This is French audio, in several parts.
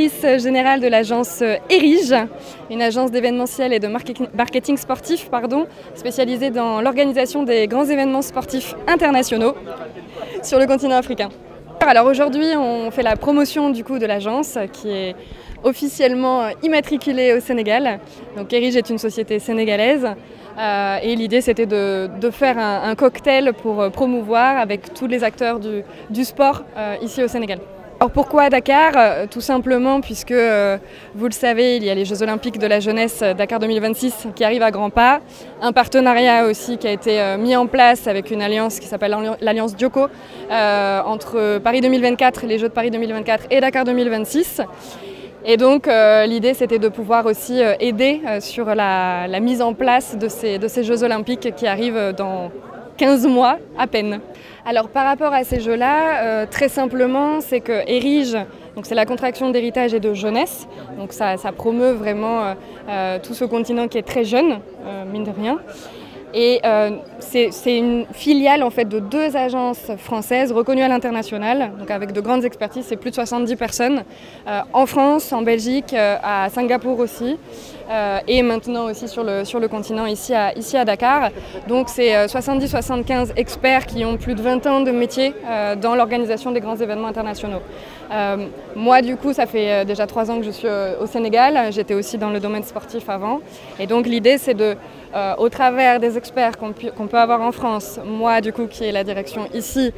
directrice générale de l'agence Erige, une agence d'événementiel et de marketing sportif spécialisée dans l'organisation des grands événements sportifs internationaux sur le continent africain. Alors aujourd'hui, on fait la promotion du coup de l'agence qui est officiellement immatriculée au Sénégal. Donc Erige est une société sénégalaise et l'idée c'était de faire un cocktail pour promouvoir avec tous les acteurs du sport ici au Sénégal. Alors pourquoi Dakar? Tout simplement puisque, vous le savez, il y a les Jeux Olympiques de la jeunesse Dakar 2026 qui arrivent à grands pas. Un partenariat aussi qui a été mis en place avec une alliance qui s'appelle l'Alliance Dioko entre Paris 2024, les Jeux de Paris 2024 et Dakar 2026. Et donc l'idée c'était de pouvoir aussi aider sur la mise en place de ces Jeux Olympiques qui arrivent dans 15 mois à peine. Alors par rapport à ces jeux-là, très simplement, c'est que Erige, c'est la contraction d'héritage et de jeunesse, donc ça promeut vraiment tout ce continent qui est très jeune, mine de rien. Et c'est une filiale en fait de 2 agences françaises reconnues à l'international, donc avec de grandes expertises, c'est plus de 70 personnes, en France, en Belgique, à Singapour aussi, et maintenant aussi sur le continent ici à Dakar. Donc c'est 70-75 experts qui ont plus de 20 ans de métier dans l'organisation des grands événements internationaux. Moi du coup ça fait déjà 3 ans que je suis au Sénégal, j'étais aussi dans le domaine sportif avant, et donc l'idée c'est de, au travers des experts qu'on peut avoir en France, moi du coup qui est la direction ici,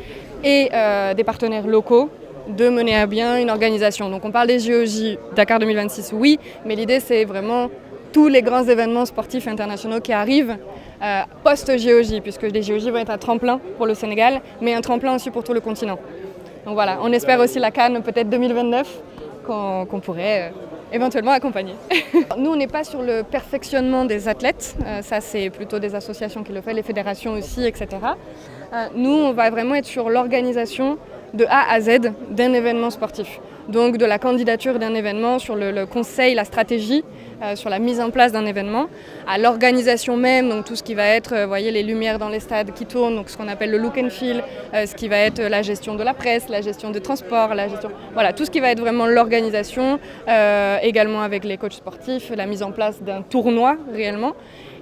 et des partenaires locaux, de mener à bien une organisation. Donc on parle des JOJ Dakar 2026, oui, mais l'idée c'est vraiment tous les grands événements sportifs internationaux qui arrivent post-JOJ, puisque les JOJ vont être un tremplin pour le Sénégal, mais un tremplin aussi pour tout le continent. Donc voilà, on espère aussi la CAN peut-être 2029 qu'on pourrait éventuellement accompagner. Nous, on n'est pas sur le perfectionnement des athlètes, ça c'est plutôt des associations qui le font, les fédérations aussi, etc. Nous, on va vraiment être sur l'organisation de A à Z d'un événement sportif. Donc de la candidature d'un événement, sur le conseil, la stratégie, sur la mise en place d'un événement, à l'organisation même, donc tout ce qui va être, voyez, les lumières dans les stades qui tournent, donc ce qu'on appelle le look and feel, ce qui va être la gestion de la presse, la gestion des transports, voilà, tout ce qui va être vraiment l'organisation, également avec les coachs sportifs, la mise en place d'un tournoi réellement.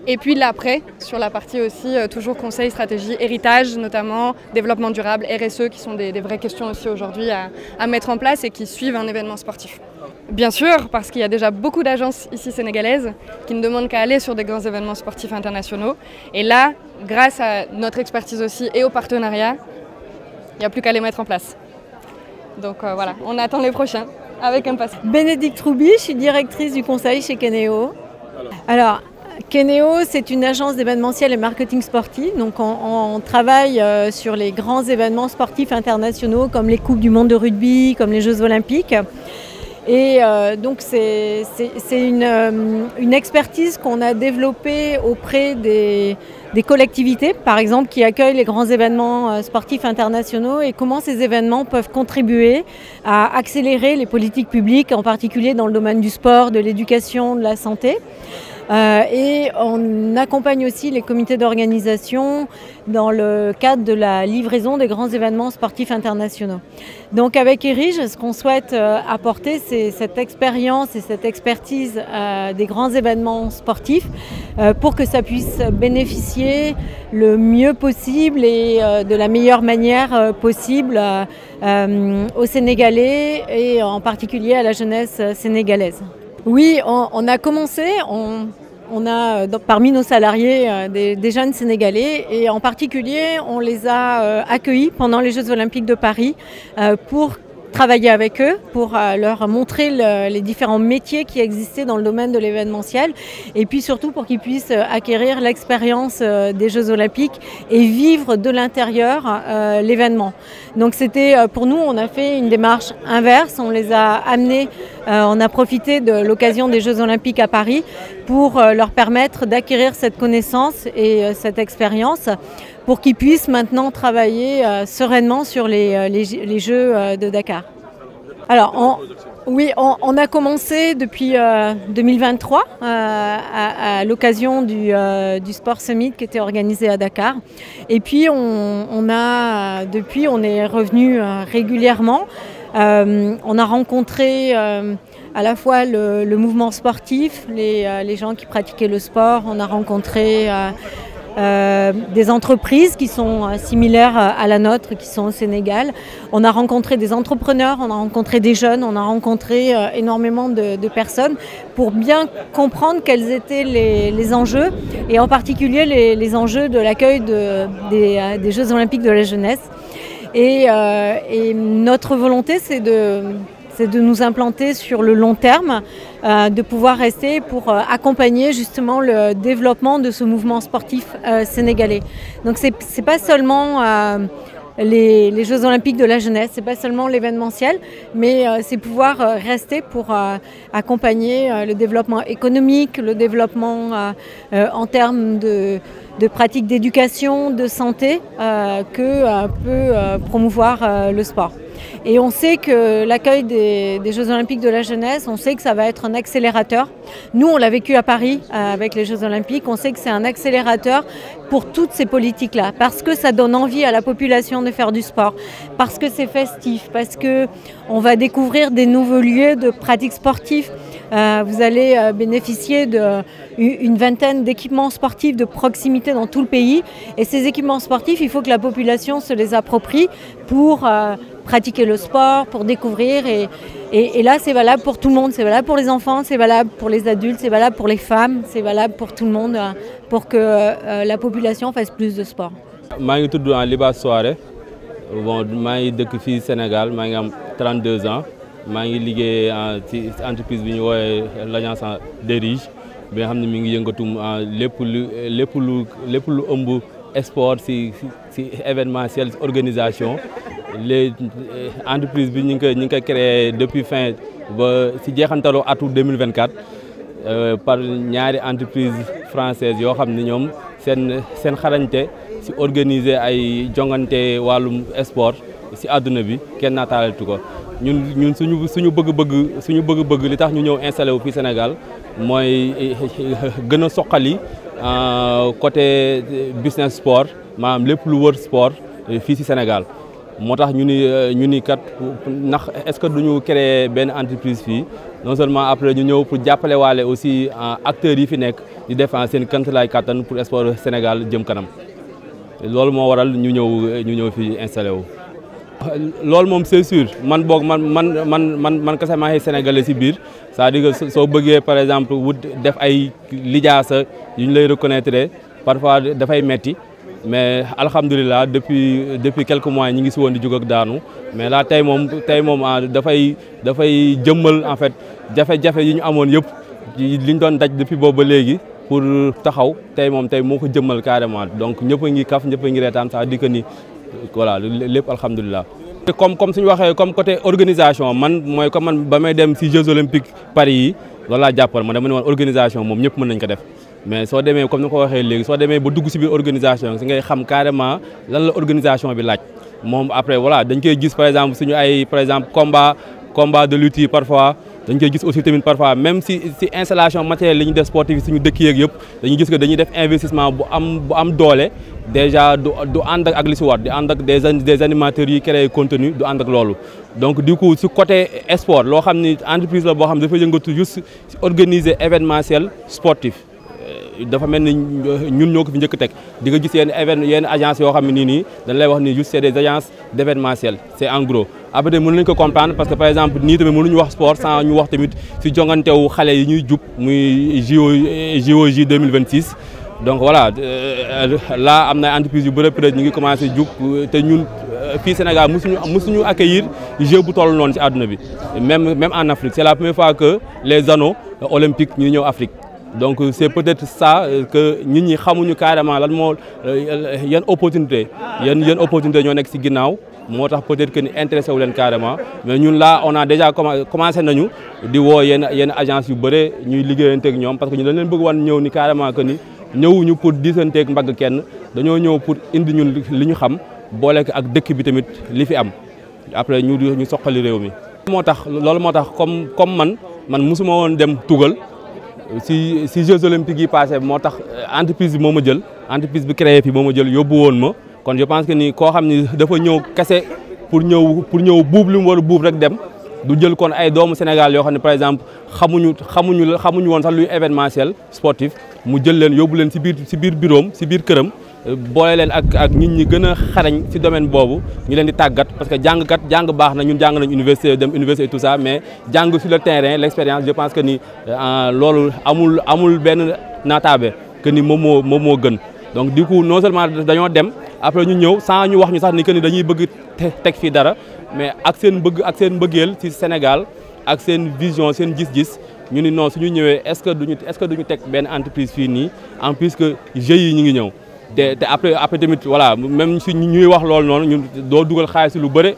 Et puis l'après, sur la partie aussi, toujours conseil, stratégie, héritage notamment, développement durable, RSE, qui sont des vraies questions aussi aujourd'hui à mettre en place et qui suivent un événement sportif. Bien sûr, parce qu'il y a déjà beaucoup d'agences ici sénégalaises qui ne demandent qu'à aller sur des grands événements sportifs internationaux. Et là, grâce à notre expertise aussi et au partenariat, il n'y a plus qu'à les mettre en place. Donc voilà, on attend les prochains avec impatience. Bénédicte Rouby, je suis directrice du conseil chez Keneo. Alors, Keneo, c'est une agence d'événementiel et marketing sportif. Donc on travaille sur les grands événements sportifs internationaux comme les Coupes du monde de rugby, comme les Jeux Olympiques. Et donc c'est une expertise qu'on a développée auprès des collectivités, par exemple, qui accueillent les grands événements sportifs internationaux, et comment ces événements peuvent contribuer à accélérer les politiques publiques, en particulier dans le domaine du sport, de l'éducation, de la santé. Et on accompagne aussi les comités d'organisation dans le cadre de la livraison des grands événements sportifs internationaux. Donc avec Erige, ce qu'on souhaite apporter, c'est cette expérience et cette expertise des grands événements sportifs pour que ça puisse bénéficier le mieux possible et de la meilleure manière possible aux Sénégalais et en particulier à la jeunesse sénégalaise. Oui, on a commencé, on a parmi nos salariés des jeunes Sénégalais, et en particulier on les a accueillis pendant les Jeux Olympiques de Paris pour travailler avec eux, pour leur montrer les différents métiers qui existaient dans le domaine de l'événementiel, et puis surtout pour qu'ils puissent acquérir l'expérience des Jeux Olympiques et vivre de l'intérieur l'événement. Donc c'était pour nous, on a fait une démarche inverse, on les a amenés, on a profité de l'occasion des Jeux Olympiques à Paris pour leur permettre d'acquérir cette connaissance et cette expérience, pour qu'ils puissent maintenant travailler sereinement sur les Jeux de Dakar. Alors, on a commencé depuis 2023 à l'occasion du Sport Summit qui était organisé à Dakar. Et puis, depuis, on est revenu régulièrement. On a rencontré à la fois le mouvement sportif, les gens qui pratiquaient le sport. On a rencontré des entreprises qui sont similaires à la nôtre, qui sont au Sénégal. On a rencontré des entrepreneurs, on a rencontré des jeunes, on a rencontré énormément de personnes pour bien comprendre quels étaient les enjeux, et en particulier les enjeux de l'accueil des Jeux Olympiques de la jeunesse. Et notre volonté, c'est de nous implanter sur le long terme, de pouvoir rester pour accompagner justement le développement de ce mouvement sportif sénégalais. Donc c'est pas seulement les Jeux Olympiques de la jeunesse, c'est pas seulement l'événementiel, mais c'est pouvoir rester pour accompagner le développement économique, le développement en termes de pratiques d'éducation, de santé que peut promouvoir le sport. Et on sait que l'accueil des Jeux Olympiques de la jeunesse, on sait que ça va être un accélérateur. Nous, on l'a vécu à Paris avec les Jeux Olympiques, on sait que c'est un accélérateur pour toutes ces politiques-là, parce que ça donne envie à la population de faire du sport, parce que c'est festif, parce qu'on va découvrir des nouveaux lieux de pratiques sportives. Vous allez bénéficier d'une vingtaine d'équipements sportifs de proximité dans tout le pays. Et ces équipements sportifs, il faut que la population se les approprie pour pratiquer le sport, pour découvrir. Et là, c'est valable pour tout le monde. C'est valable pour les enfants, c'est valable pour les adultes, c'est valable pour les femmes, c'est valable pour tout le monde, pour que la population fasse plus de sport. Je suis Liba Souare. Bon, je suis au Sénégal, j'ai 32 ans. Je suis en entreprise bi l'agence Derige bi nga xam ne mi ngi yëngatu lépp lu ëmb sport ci événementiel organisation. Les entreprises bi ñu ngi ko créé depuis fin ba ci jeexantalu atu 2024 par ñaari entreprise française yoo xam ne ñoom seen xarañte ci organiser ay jongante wàllum sport ci àdduna bi kenn naataalatu ko. ñun suñu bëgg-bëgg li tax ñu ñëw installé wu fii Sénégal mooy gën a soqali côté business sport maanaam lépp lu wër sport fii ci Sénégal moo tax ñu ni kat ndax est-ce que duñu créer benn entreprise fii non seulement après ñu ñëw pour jàppale waale aussi acteurs yi fi nekk di def seen kantalaay kattan pour sport Sénégal jëm kanam loolu moo waral ñu ñëw fii installé wu. loolu moom c'est sûr man boog man kese maa ngi sénégalais ci biir c'est-à-dire que soo bëggee par exemple wut def ay lijaasa yu ñu lay reconnaître parfois dafay metti mais alhamdulilah depuis quelques mois ñi ngi ci woon di jóg ak daanu mais là tey moom dafay jëmmal en fait jafe-jafe yi ñu amoon yëpp li ñu doon daj depuis boobu ba léegi pour taxaw tey moo ko jëmmal carrément donc ñëpp a ngi kaf ñëpp a ngi reetaan ça di que ni voilà lépp alhamdulilah. comme suñu waxee comme côté organisation man ba may dem ci Jeux Olympiques Paris yi loolu laa jàppoon man dama ne woon organisation moom ñëpp mën nañ ko def mais soo demee comme ni ko waxee léegi soo demee ba dugg ci biir organisation ci ngay xam carrément lan la organisation bi laaj moom après voilà dañ koy gis par exemple suñu ay par exemple combat de lutte yi parfois dañ koy gis aussi tamit parfois même si installation matériel li ñu def sportif yi suñu dëkk yeeg yëpp dañuy gis que dañuy def investissement bu am doole déjà du ànd ak li si war di ànd ak des animateurs yi créer contenu du ànd ak loolu donc du coup si côté sport loo xam ni entreprise la boo xam ne dafa yëngatu juste organiser événementiel sportif dafa mel ni ñun ñoo ko fi njëkk teg di nga gis yenn agence yoo xam ne nii dañ lay wax ni juste c'est des agences d'événementiel c'est en gros après mën nañu ko comprendre parce que par exemple nii tamit mënuñu wax sport sans ñu wax tamit si jongantewu xale yi ñuy jub muy JOJ 2026 donc voilà là am na entreprise yu bëri peut-être ñu ngi commencé jub te ñun fii Sénégal musuñu accueillir jeu bu toll noonu ci àdduna bi même en Afrique c'est la première fois que les anneaux olympiques ñu ñëw Afrique donc c'est peut-être ça que nit ñi xamuñu carrément lan moo yan opportunité ñoo nekk ci ginnaaw moo tax peut-être que ni intéressé wu leen carrément mais ñun là on a déjà commencé nañu di woo yenn agence yu bëre ñuy liggéeyanteeg ñoom parce que ñu dañ leen bëgg wan ñëw ni carrément que ni ñëwuñu pour diisanteeg mbagg kenn dañoo ñëw pour indi ñun li ñu xam boole ko ak dëkk bi tamit li fi am après ñu soqali réew mi. loolu moo tax comme man musuma woon dem tugal si Jeux Olympiques yi passé moo tax entreprise bi moo ma jël entreprise bi créé fi moo ma jël yóbbu woon ma kon je pense que ni koo xam ni dafa ñëw kese pour ñëw buub li mu war a buub rek dem du jël kon ay doomu Sénégal yoo xam ne par exemple xamuñu woon sax luy événementiel sportif mu jël leen yóbbu leen si biir bureau si biir këram boole leen ak nit ñi gën a xarañ si domaine boobu ñu leen di tàggat parce que jàng baax na ñun jàng nañ université dem université et tout ça mais jàng sur le terrain l'expérience je pense que ni loolu amul benn naataabe que ni moom moo gën donc du coup non seulement dañoo dem après ñu ñëw sans ñu wax ñu sax ni que ni dañuy bëgg teg fii dara mais ak seen mbëggeel ci Sénégal ak seen vision seen gis-gis ñu ni non suñu ñëwee est-ce que duñu teg benn entreprise fii nii en plus que jeux yi ñu ngi ñëw te après tamit voilà même si ñuy wax loolu noonu ñun doo dugal xaalis lu bëre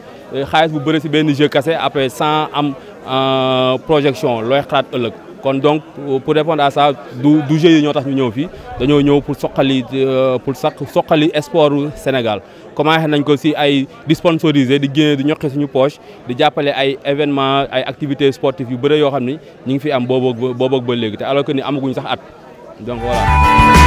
xaalis bu bëre si benn jeu cassé après sans am projection looy xalaat ëllëg kon donc pour répondre à ça du jeu yi ñoo tax ñu ñëw fii dañoo ñëw pour soqali sportu Sénégal commencé nañ ko si ay di sponsoriser di génne di ñoqe suñu poche di jàppale ay événements ay activités sportives yu bëre yoo xam ni ñu ngi fi am boobu ba léegi te alors que ni amaguñ sax at donc voilà.